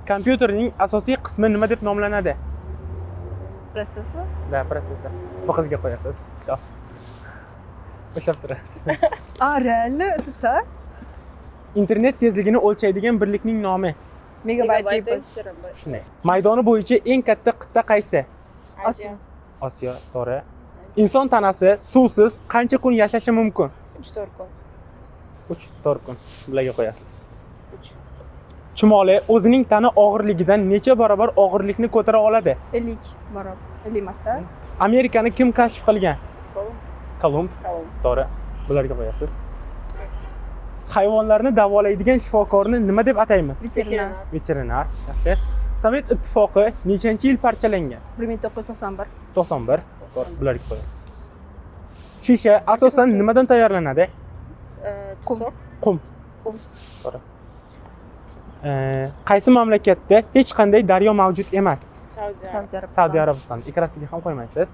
Kompyuterning asosiy qismi nima deb nomlanadi? Prosessor. Da, protsessor. Bu qizga qo'yasiz. Yo'q. Ushlab turasiz. Real это Internet tezligini o'lchaydigan birlikning nomi. Megabayt. terabayt. Shunday. Maydoni bo'yicha eng katta qit'a qaysi? Osiyo. Osiyo, to'g'ri. Inson tanasi suvsiz qancha kun yashashi mumkin? 3-4 kun. 3-4 kun. Bularga qo'yasiz. 3. Chumoli o'zining tana og'irligidan necha barobar og'irlikni ko'tara oladi? 50 barobar. 50 marta. Amerikani kim kashf qilgan? Kolumb. Kolumb. To'g'ri. Bularga qo'yasiz. Hayvonlarni davolaydigan shifokorni nima deb ataymiz? Veterinar. Veterinar. Yaxshi. Sovet ittifoqi nechanchi yil parchalangan? 1991. 91. To'g'ri. Bularga qo'yasiz. Shisha asosan nimadan tayyorlanadi? Tuzoq. Qum. Qum. To'g'ri. Qaysi mamlakatda hech qanday daryo mavjud emas? Saudiya. Saudiya Arabistoni. Saudiya Arabiston. Ikkalasiga ham qo'ymaysiz.